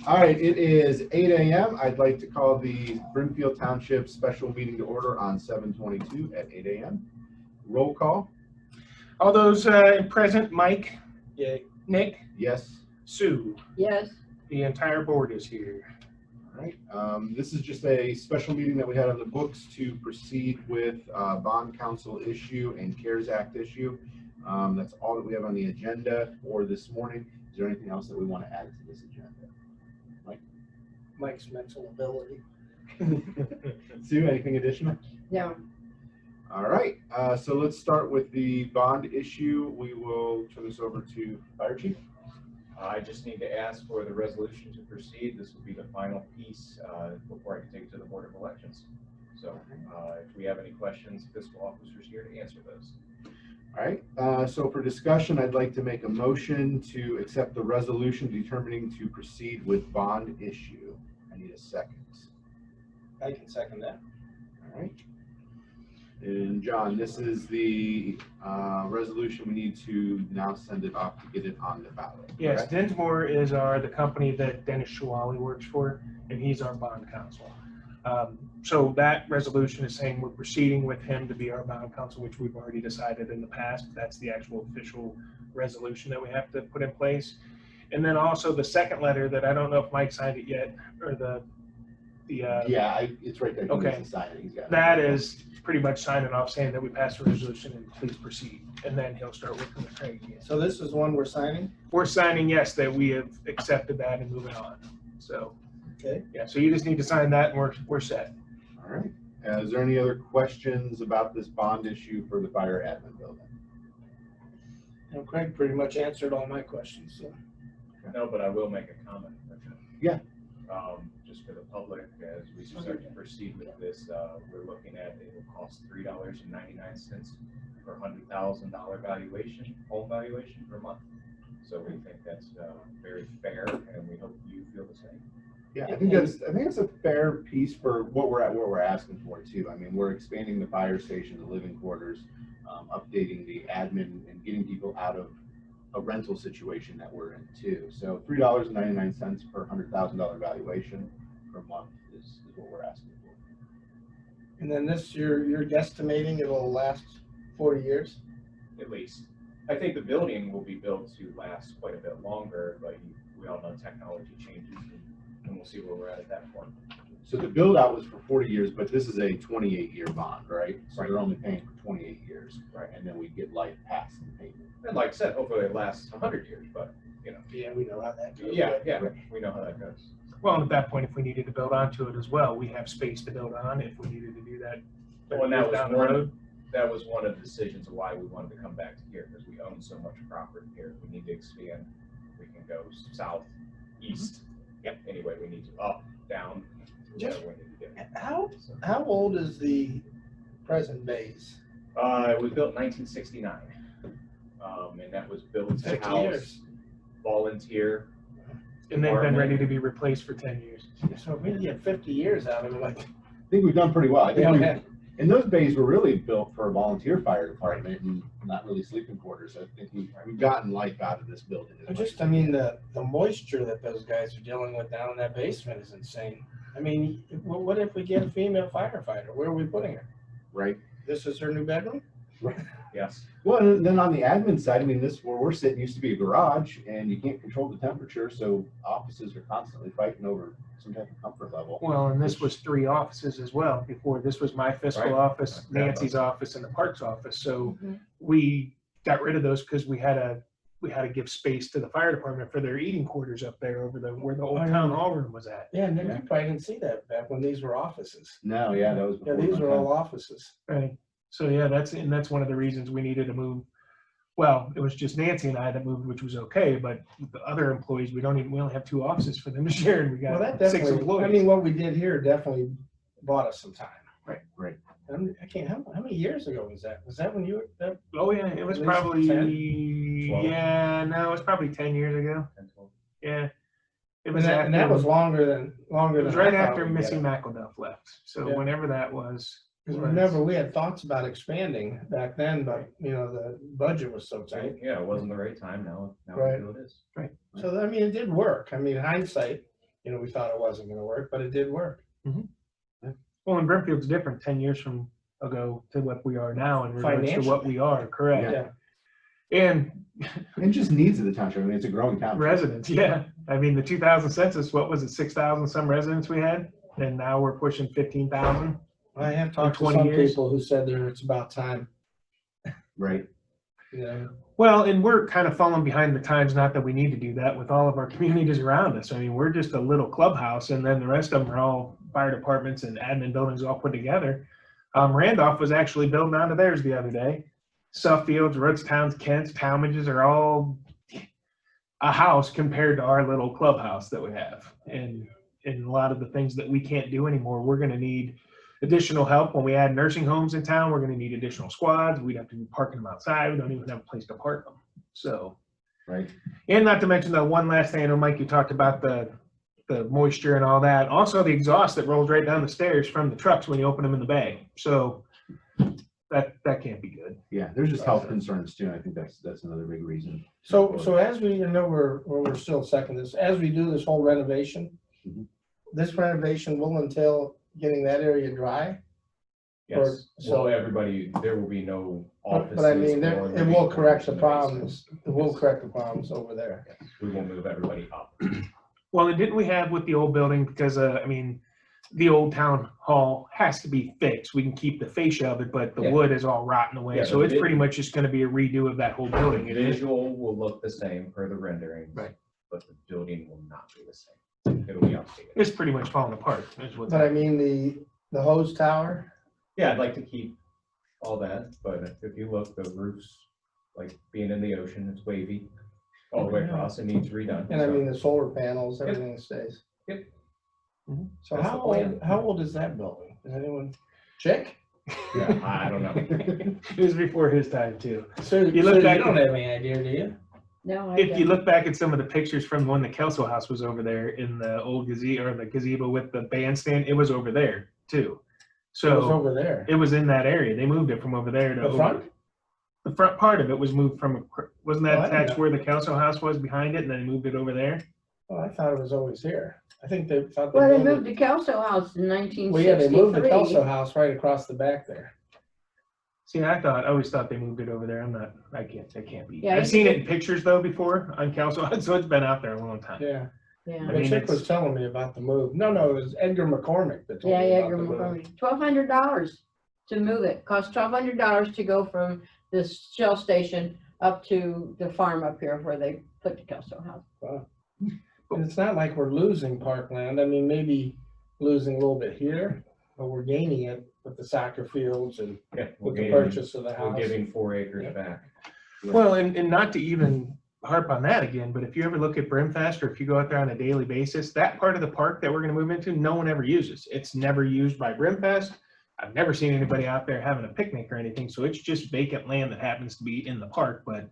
All right, it is 8 a.m. I'd like to call the Brimfield Township special meeting to order on 7/22 at 8 a.m. Roll call. All those present, Mike, Nick, Yes. Sue, Yes. the entire board is here. All right. This is just a special meeting that we had on the books to proceed with bond council issue and CARES Act issue. That's all that we have on the agenda for this morning. Is there anything else that we want to add to this agenda? Mike's mental ability. Sue, anything additional? No. All right, so let's start with the bond issue. We will turn this over to Fire Chief. I just need to ask for the resolution to proceed. This will be the final piece before I can take it to the Board of Elections. So if we have any questions, fiscal officer's here to answer those. All right, so for discussion, I'd like to make a motion to accept the resolution determining to proceed with bond issue. I need a second. I can second that. All right. And John, this is the resolution we need to now send it off to get it on the ballot. Yes, correct? Dinsmore is the company that Dennis Shawali works for, and he's our bond counsel. So that resolution is saying we're proceeding with him to be our bond counsel, which we've already decided in the past. That's the actual official resolution that we have to put in place. And then also the second letter that I don't know if Mike signed it yet, or Yeah, it's right there. He Okay. needs to sign it. He's got it. that is pretty much signing off saying that we passed the resolution and please proceed. And then he'll start working with Craig again. So this is one we're signing? We're signing, yes, that we have accepted that and moving on. So, Okay. yeah, so you just need to sign that and we're set. All right. Is there any other questions about this bond issue for the fire admin building? And Craig pretty much answered all my questions, so. No, but I will make a comment. Yeah. Just for the public, as we start to proceed with this, we're looking at it will cost $3.99 per $100,000 valuation, home valuation per month. So we think that's very fair, and we hope you feel the same. Yeah, I think that's a fair piece for what we're asking for too. I mean, we're expanding the fire station, the living quarters, updating the admin, and getting people out of a rental situation that we're in too. So $3.99 per $100,000 valuation per month is what we're asking for. And then this, you're guesstimating it'll last 40 years? At least. I think the building will be built to last quite a bit longer, but we all know technology changes, and we'll see where we're at that point. So the build out was for 40 years, but this is a 28-year bond, right? So they're only paying for 28 years. Right. And then we get life past the payment. And like I said, hopefully it lasts 100 years, but you know. Yeah, we know how that goes. Yeah, we know how that goes. Well, at that point, if we needed to build onto it as well, we have space to build on if we needed to do that. Well, and that was down the road. That was one of the decisions of why we wanted to come back to here, because we own so much property here. We need to expand. We can go south, east. Yep. Anyway, we need to up, down. Just- whatever we need to get. How old is the present base? It was built in 1969, and that was built to 50 house years. volunteer. And they've been department. ready to be replaced for 10 years. So if we can get 50 years out of it, like. I think we've done pretty well. I think Yeah. and those bays were really built for a volunteer fire department and not really sleeping quarters. I think we've gotten life out of this building. as much as I we mean, can. the moisture that those guys are dealing with down in that basement is insane. I mean, what if we get a female firefighter? Where are we putting her? Right. This is her new bedroom? Yes. Well, and then on the admin side, I mean, this where we're sitting used to be a garage, and you can't control the temperature, so offices are constantly fighting over some type of comfort level. Well, and this was 3 offices as well before. This was my fiscal Right. office, Yeah. Nancy's office, and the parks office. So Mhm. we got rid of those because we had to give space to the fire department for their eating quarters up there over where the old Oh, yeah. town hall room was at. Yeah, and then Yeah. you probably didn't see that back when these were offices. No, yeah, that was Yeah, before these my are time. all offices. Right. So yeah, that's one of the reasons we needed to move. Well, it was just Nancy and I that moved, which was okay, but with the other employees, we only have 2 offices for them to share, and we Well, got that 6 definitely, employees. I mean, what we did here definitely bought us some time. Right. I can't, how many years ago was that? Was that when you were, Oh yeah, it was At least probably 10? 12. yeah, no, it was probably 10 years ago. 10, 12. Yeah, it and was that, and that was longer than it was I right thought after we'd Missy get it. McElduff left. So Yeah. whenever that was, 'Cause remember, we had thoughts about expanding back then, but you know, the budget was so tight. Yeah, it wasn't the right time. Now Right. we feel it is. So, I mean, it did work. I mean, in hindsight, You know, we thought it wasn't gonna work, but it did work. Well, and Brimfield's different 10 years from ago to what we are now in regards to what Financially. we are, correct? Yeah. And And just needs of the township. I mean, it's a growing township. residents, yeah. I mean, the 2000 census, what was it, 6,000 some residents we had? And now we're pushing 15,000. I have talked to 20 some years. people who said it's about time, Right. you know. Well, and we're kind of falling behind the times, not that we need to do that with all of our communities around us. I mean, we're just a little clubhouse and then the rest of them are all fire departments and admin buildings all put together. Randolph was actually building onto theirs the other day. Suffields, Rootstowns, Kents, Talmadges are all a house compared to our little clubhouse that we have. And a lot of the things that we can't do anymore, we're going to need additional help. When we add nursing homes in town, we're going to need additional squads. We'd have to be parking them outside. We don't even have a place to park them. So, Right. and not to mention the one last thing, I know, Mike, you talked about the moisture and all that. Also, the exhaust that rolls right down the stairs from the trucks when you open them in the bay. So that can't be good. Yeah, there's just health concerns too. And I think that's another big reason. So as we, you know, we're still second this, as we do this whole renovation, Mhm. this renovation will entail getting that area dry. Or- Yes, so- well, everybody, there will be no But offices. I mean, or it living will correct the quarters in basement. problems, it will correct the problems over there. Yes, we will move everybody up. Well, and didn't we have with the old building, because, I mean, the old town hall has to be fixed. We can keep the fascia of it, but the Yeah. wood is all rotten away. Yeah, So the it's pretty much just gonna be a redo of that whole building. It is. Visual will look the same per the renderings. Right. But the building will not be the same. It'll be updated. It's pretty much falling apart, is what's But I happening. mean, the hose tower, Yeah, I'd like to keep all that, but if you look, the roof's like being in the ocean, it's wavy all the way across, it needs redone. and I so- mean, the solar panels, everything stays. Yep. Mhm. So That's the plan. how old is that building? Is anyone, Chick? Yeah, I don't know. It was before his time too. So You look back don't at- have any idea, do you? No, I If you don't. look back at some of the pictures from when the Kelso House was over there in the old gazebo or the gazebo with the bandstand, it was over there too. It was So over there. it was in that area. They moved it from over there to The front? The front part of it was moved from, wasn't Oh, that I didn't attached know. where the Kelso House was behind it and then they moved it over there? Oh, I thought it was always here. I think they thought. Well, they built it- moved the Kelso House in 1963. Well, yeah, they moved the Kelso house right across the back there. See, I always thought they moved it over there. I can't be. Yeah, I've it's- seen it in pictures though before on Kelso, so it's been out there a long time. Yeah. Yeah, I The mean, chick it's- was telling me about the move. No, it was Edgar McCormick that told yeah, me yeah, about you're the move. $1,200 to move it. Cost $1,200 to go from this Shell station up to the farm up here where they put the Kelso House. And it's not like we're losing parkland. I mean, maybe losing a little bit here, but we're gaining it with the soccer fields and Yeah, we're with the giving, purchase of the we're house. giving 4 acres Yep. back. Well, and not to even harp on that again, but if you ever look at Brimfest or if you go out there on a daily basis, that part of the park that we're gonna move into, no one ever uses. It's never used by Brimfest. I've never seen anybody out there having a picnic or anything, so it's just vacant land that happens to be in the park, but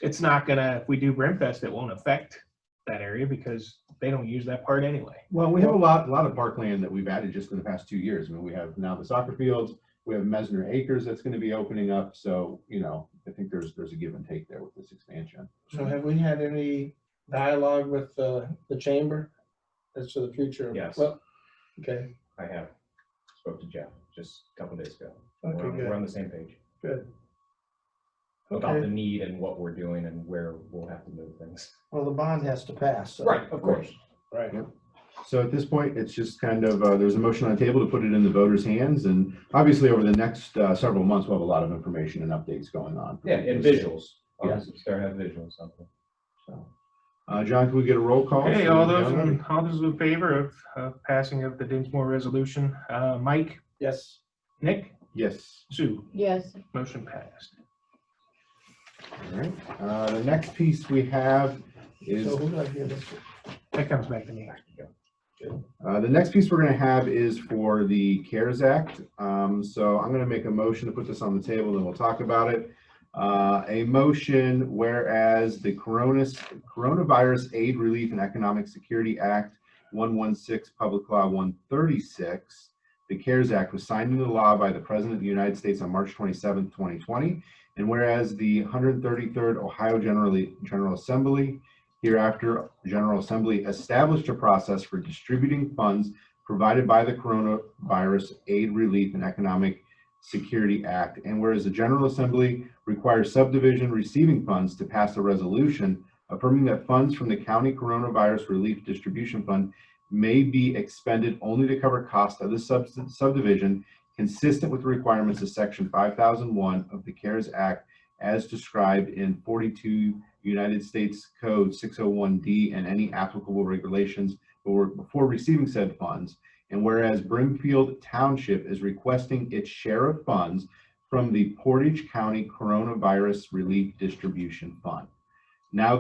it's not gonna, if we do Brimfest, it won't affect that area because they don't use that part anyway. Well, we have a lot of parkland that we've added just in the past 2 years. I mean, we have now the soccer fields, we have Mesner Acres that's gonna be opening up. So, you know, I think there's a give and take there with this expansion. So have we had any dialogue with the chamber as to the future? Yes. Well, okay, I have spoke to Jeff just a couple days ago. okay, We're on good, the same page good. about the Okay, need and what we're doing and where we'll have to move things. well, the bond has to pass. so- Of course. Right. Yep. So at this point, it's just kind of, there's a motion on the table to put it in the voters' hands. And obviously over the next several months, we'll have a lot of information and updates going on. Yeah, and visuals. Yeah. Obviously, start having visuals, something. So, John, can we get a roll call? Okay, So all John, those in favor of passing of the Dinsmore resolution, Mike, Yes, Nick, Yes. Sue, Yes, motion passed. All right. The next piece we have is, so who do I give this to? That comes back to me. the next piece we're gonna have is for the CARES Act. So I'm gonna make a motion to put this on the table, then we'll talk about it. A motion whereas the Coronavirus Aid, Relief, and Economic Security Act 116, Public Law 136, the CARES Act was signed into law by the President of the United States on March 27, 2020. And whereas the 133rd Ohio General Assembly Hereafter, General Assembly established a process for distributing funds provided by the Coronavirus Aid, Relief, and Economic Security Act. And whereas the General Assembly requires subdivision receiving funds to pass a resolution affirming that funds from the County Coronavirus Relief Distribution Fund may be expended only to cover costs of the subdivision consistent with the requirements of Section 5001 of the CARES Act as described in 42 United States Code 601D and any applicable regulations before receiving said funds. And whereas Brimfield Township is requesting its share of funds from the Portage County Coronavirus Relief Distribution Fund. Now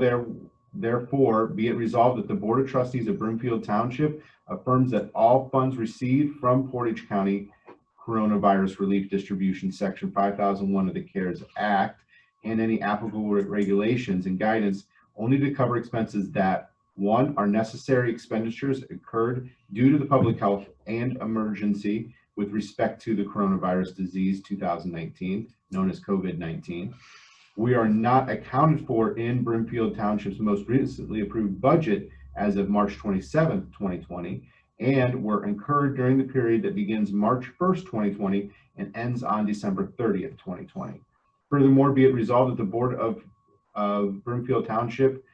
therefore be it resolved that the Board of Trustees of Brimfield Township affirms that all funds received from Portage County Coronavirus Relief Distribution Section 5001 of the CARES Act and any applicable regulations and guidance only to cover expenses that, one, are necessary expenditures incurred due to the public health and emergency with respect to the coronavirus disease 2019, known as COVID-19. We are not accounted for in Brimfield Township's most recently approved budget as of March 27th, 2020, and were incurred during the period that begins March 1st, 2020 and ends on December 30th, 2020. Furthermore, be it resolved that the Board of Brimfield Township,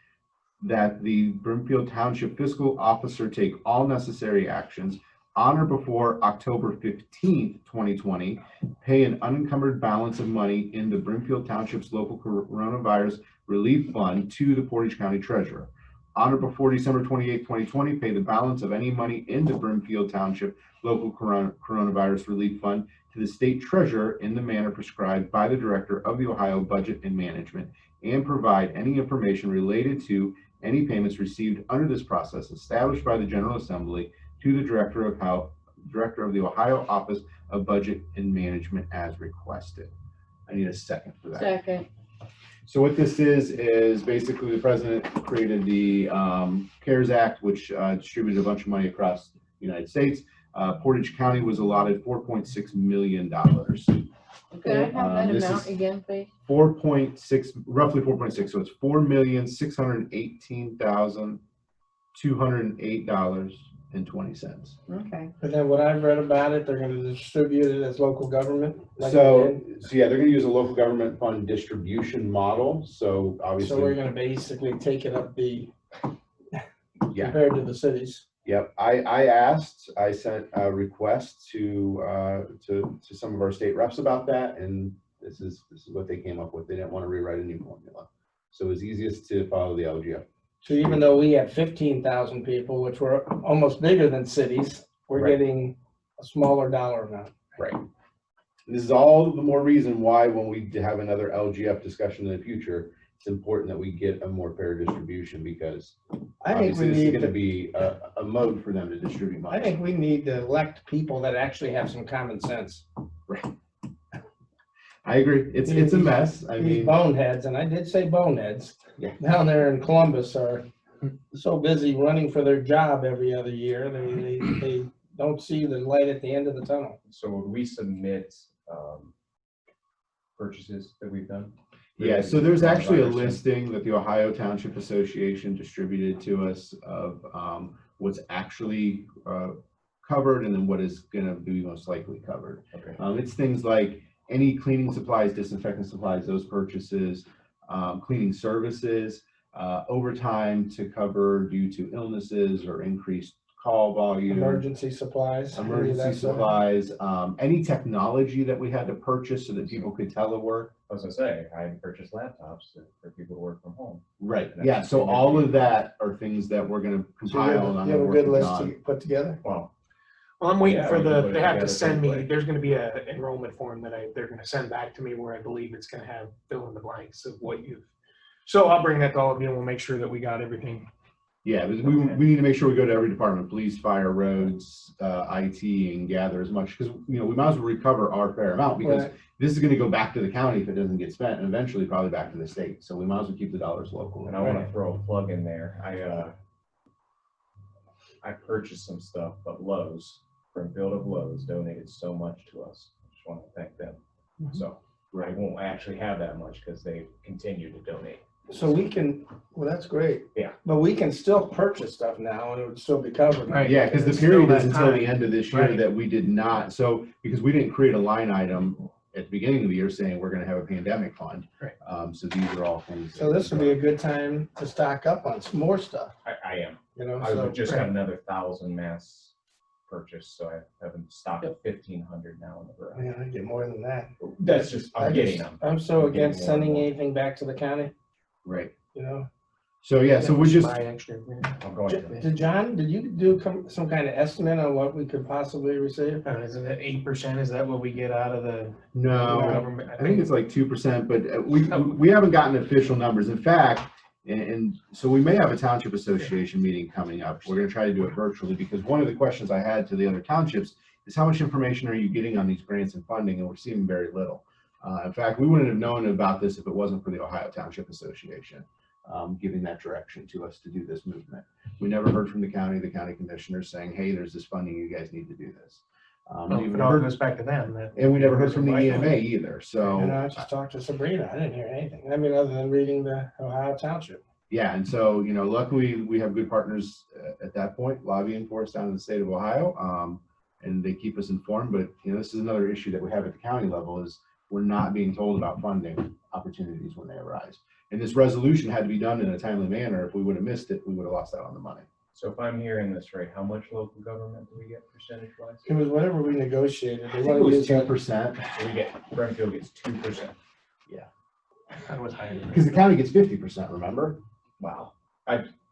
that the Brimfield Township Fiscal Officer take all necessary actions on or before October 15th, 2020, pay an unencumbered balance of money in the Brimfield Township's local coronavirus relief fund to the Portage County Treasurer. On or before December 28th, 2020, pay the balance of any money in the Brimfield Township local coronavirus relief fund to the state treasurer in the manner prescribed by the Director of the Ohio Budget and Management, and provide any information related to any payments received under this process established by the General Assembly to the Director of the Ohio Office of Budget and Management as requested. I need a second for that. Second. So what this is basically the president created the CARES Act, which distributed a bunch of money across the United States. Portage County was allotted $4.6 million. Could I have that This amount is again, please? 4.6, roughly 4.6. So it's $4,618,208.20. Okay. But then what I've read about it, they're gonna distribute it as local government. like they So did. yeah, they're going to use a local government fund distribution model. So So obviously, we're gonna basically take it up the, yeah. compared to the cities. Yep, I sent a request to some of our state reps about that, and this is what they came up with. They didn't want to rewrite a new formula. So it was easiest to follow the LGF. So even though we have 15,000 people, which were almost bigger than cities, we're Right. getting a smaller dollar amount. Right. And this is all the more reason why when we have another LGF discussion in the future, it's important that we get a more fair distribution, because I think obviously we this is need going to to, be a mode for them to distribute money. I think we need to elect people that actually have some common sense. I agree. It's a mess. I These mean, boneheads, and I did say boneheads, Yeah. down there in Columbus are so busy running for their job every other year, they don't see the light at the end of the tunnel. So would we submit purchases that we've done? yeah, so there's actually a Coronavirus. listing that the Ohio Township Association distributed to us of what's actually covered and then what is going to be most likely covered. Okay. It's things like any cleaning supplies, disinfecting supplies, those purchases, cleaning services, overtime to cover due to illnesses or increased call volume. Emergency supplies. any of that Emergency stuff. supplies, any technology that we had to purchase so that people could telework. I was gonna say, I purchased laptops for people to work from home. Right, And yeah, that's so something all that of that are things that we're gonna So you compile and have I'm you have gonna a good work with list to John. put together? Well, Well, I'm waiting Yeah, for we can the, put it they have to together send me, quickly. there's gonna be a enrollment form that they're gonna send back to me where I believe it's gonna have fill in the blanks of what you've. So I'll bring that to all of you and we'll make sure that we got everything. Yeah, but Okay. we need to make sure we go to every department, police, fire, roads, IT, and gather as much, because, we might as well recover our fair amount, because Right. this is gonna go back to the county if it doesn't get spent, and eventually probably back to the state, so we might as well keep the dollars local. and I wanna throw a plug in there. I purchased some stuff, but Lowe's, Brimfield of Lowe's donated so much to us. I just wanna thank them. Mhm. So I won't actually have that much because they continue to donate. So we can, well, that's great. Yeah. But we can still purchase stuff now and it would still be covered. Right. Yeah, because the It's still period that is until the time. end of this year Right. that we did not, so, because we didn't create a line item at the beginning of the year saying we're gonna have a pandemic fund. Right. So these are all things. So this would be a good time to stock up on some more stuff, I am. you know, I so. just right. got another 1,000 mass purchase, so I haven't stocked 1,500 now in the garage. Man, I get more than that. That's just, I'm getting them. I'm so I'm getting against more and sending more. anything back to the county, Right. you know. So, yeah, so we just, Buy extra. I'm going to. Did John, did you do some kind of estimate on what we could possibly receive? Isn't it 8%? Is that what we get out of the no, government? I think it's like 2%, but we haven't gotten official numbers. In fact, and so we may have a township association meeting coming up. We're gonna try to do it virtually because one of the questions I had to the other townships is how much information are you getting on these grants and funding? And we're seeing very little. In fact, we wouldn't have known about this if it wasn't for the Ohio Township Association giving that direction to us to do this movement. We never heard from the county commissioners saying, hey, there's this funding, you guys need to do this. Well, We if it never all heard- goes back to them. and we never heard from the EMA either, so. And I just talked to Sabrina, I didn't hear anything, I mean, other than reading the Ohio Township. Yeah, and so, luckily, we have good partners at that point, lobbying for us down in the state of Ohio. And they keep us informed, but, this is another issue that we have at the county level is we're not being told about funding opportunities when they arise. And this resolution had to be done in a timely manner. If we would have missed it, we would have lost out on the money. So if I'm hearing this right, how much local government do we get percentage wise? It was whatever we negotiated. I They think it wanted was to use that- 2%, We get, Brimfield gets 2%. That was higher. because the county gets 50%, remember? Wow.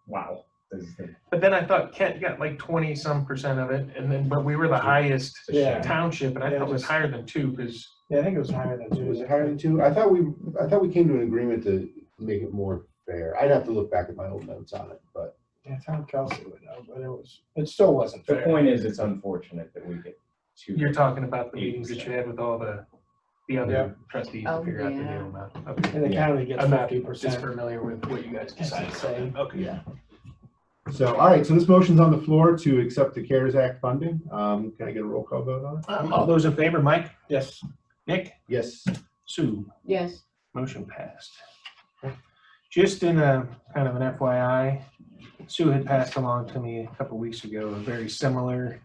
Wow. This is the- But then I thought Kent got like 20-some% of it, and then, but we were the highest it's a Yeah. shame. township, and I Yeah, thought it was just- higher than 2, because Yeah, I think it was higher than two. Was it higher than 2? I thought we came to an agreement to make it more fair. I'd have to look back at my old notes on it, but. Yeah, Tom Kelsey would know, but it still wasn't The fair. point is, it's unfortunate that we get 2. you're talking about the meetings that you had with all the Yeah. other trustees to Oh, figure out the yeah. deal amount. Okay. And the Yeah. county gets I'm not 50%. just familiar with what you guys decided. insane. Okay. Yeah. So, all right, so this motion's on the floor to accept the CARES Act funding. Can I get a roll call vote on it? All those in favor, Mike, Yes, Nick, Yes. Sue, Yes, motion passed. Just in a kind of an FYI, Sue had passed along to me a couple weeks ago, a very similar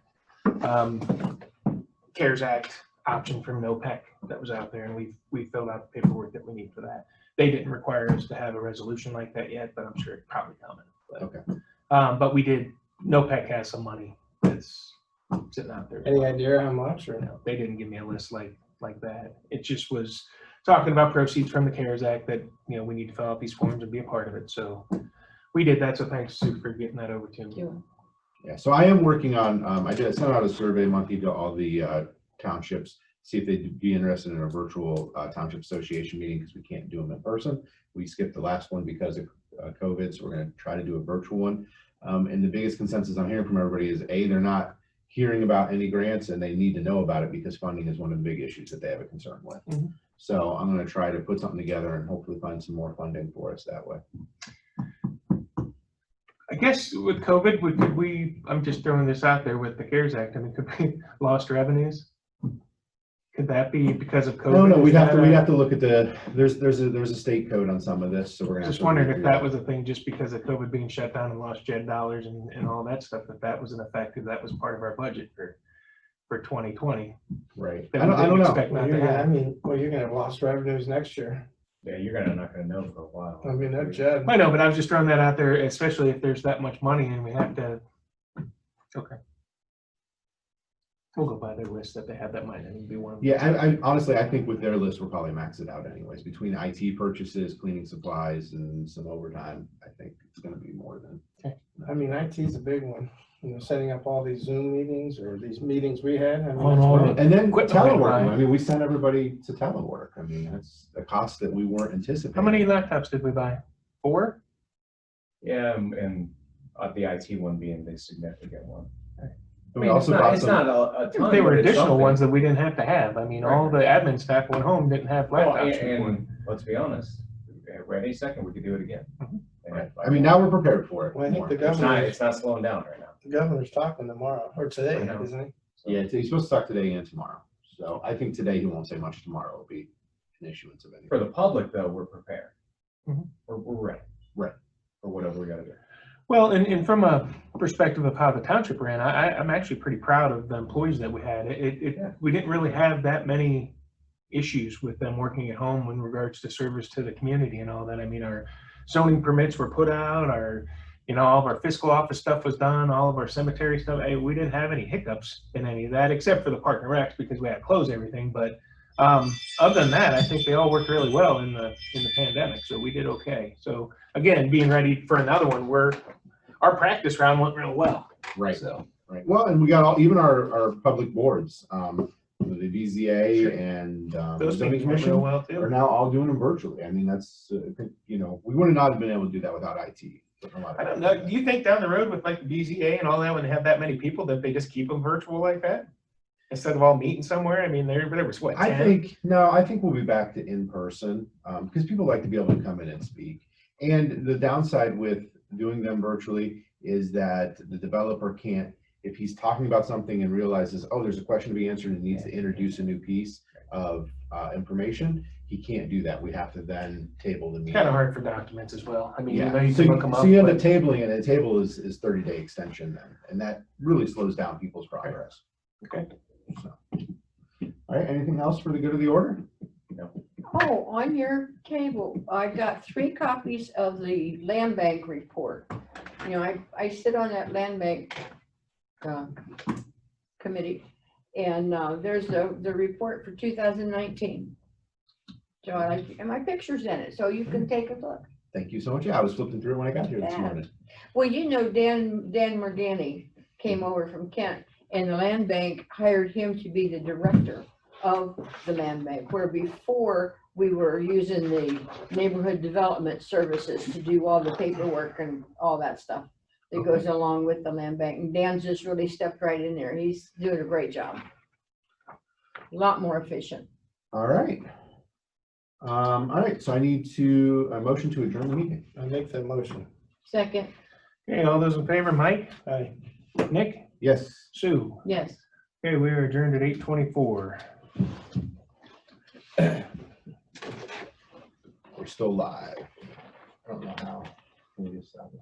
CARES Act option from NOPEC that was out there, and we filled out the paperwork that we need for that. They didn't require us to have a resolution like that yet, but I'm sure it's probably coming. But, Okay. but we did, NOPEC has some money that's sitting out there. any idea how much or? No, they didn't give me a list like that. It just was talking about proceeds from the CARES Act that, we need to fill out these forms and be a part of it. So we did that. So thanks, Sue, for getting that over to me. you, Yeah, so I am working on, I sent out a survey monthly to all the townships, see if they'd be interested in a virtual township association meeting, because we can't do them in person. We skipped the last one because of COVID, so we're gonna try to do a virtual one. And the biggest consensus I'm hearing from everybody is, A, they're not hearing about any grants, and they need to know about it because funding is one of the big issues that they have a concern with. Mhm. So I'm gonna try to put something together and hopefully find some more funding for us that way. I guess with COVID, could we, I'm just throwing this out there with the CARES Act, could we lost revenues? Could that be because of COVID? No, Is we'd have that to look at there's a state code on some of this, so we're gonna. have Just to wondering look if through that was a thing, just because of COVID being shut down and lost JED dollars and all that stuff, if that was an effect, because that was part of our budget for 2020. Right. that I we don't didn't know. expect not to have. You're gonna have lost revenues next year. Yeah, you're not gonna know for a while. I mean, that Jed. I know, but I was just throwing that out there, especially if there's that much money and we have to. Okay. We'll go by their list that they have that might even be one. Yeah, I honestly, I think with their list, we'll probably max it out anyways. Between IT purchases, cleaning supplies, and some overtime, I think it's gonna be more than. I mean, IT's a big one, setting up all these Zoom meetings or these meetings we had. I mean, On that's all one. of And then Equipment went telework. by. I mean, we sent everybody to telework. I mean, that's a cost that we weren't anticipating. How many laptops did we buy? 4? Yeah, and the IT one being the significant one. And we also bought some. a ton. They were but it's additional something. ones that we didn't have to have. I mean, all the admin staff went home, didn't have Well, laptops. and before. let's be honest, any second we could do it again. Mhm. And Right. I mean, now we're prepared for it. Well, I think more. the it's not slowing down right now. The governor's talking tomorrow or today, I know. isn't he? So- Yeah, he's supposed to talk today and tomorrow. So I think today he won't say much. Tomorrow will be an issuance of anything. For the public though, we're prepared. Mhm. We're ready for whatever we gotta do. Well, and from a perspective of how the township ran, I'm actually pretty proud of the employees that we had. We didn't really have that many issues with them working at home in regards to service to the community and all that. I mean, our zoning permits were put out, all of our fiscal office stuff was done, all of our cemetery stuff. We didn't have any hiccups in any of that, except for the park and recs because we had to close everything. But other than that, I think they all worked really well in the pandemic, so we did okay. So again, being ready for another one, our practice round went real well. Right. So Right. Well, and we got even our public boards, the BZA Sure. and those zoning things went real commission well are too. now all doing them virtually. I mean, that's, we would not have been able to do that without IT. I don't know. Do you think down the road with like the BZA and all that, when they have that many people, that they just keep them virtual like that instead of all meeting somewhere? I mean, there was what, 10? I think we'll be back to in person, because people like to be able to come in and speak. And the downside with doing them virtually is that the developer can't, if he's talking about something and realizes, oh, there's a question to be answered and needs to introduce a new piece of information, he can't do that. We have to then table the meeting. Kind of hard for documents as well. I mean, you Yeah, can so look them up. so you end up but- tabling, and a table is 30-day extension then, and that really slows down people's progress. Okay. So. All right, anything else for the good of the order? Oh, on your table, I got 3 copies of the land bank report. I sit on that land bank committee, and there's the report for 2019. So and my picture's in it, so you can take a look. Thank you so much. Yeah, I was flipping through it when I got here this Yeah. morning. Well, Dan Morgani came over from Kent, and the land bank hired him to be the director of the land bank, where before we were using the neighborhood development services to do all the paperwork and all that stuff that goes along with the land bank. And Dan's just really stepped right in there. He's doing a great job. A lot more efficient. All right. All right, so I need a motion to adjourn the meeting. I make that motion. Second, Okay, all those in favor, Mike, Aye. Nick, Yes. Sue. yes. Okay, we are adjourned at 8:24. We're still live. I don't know how. Let me just stop it.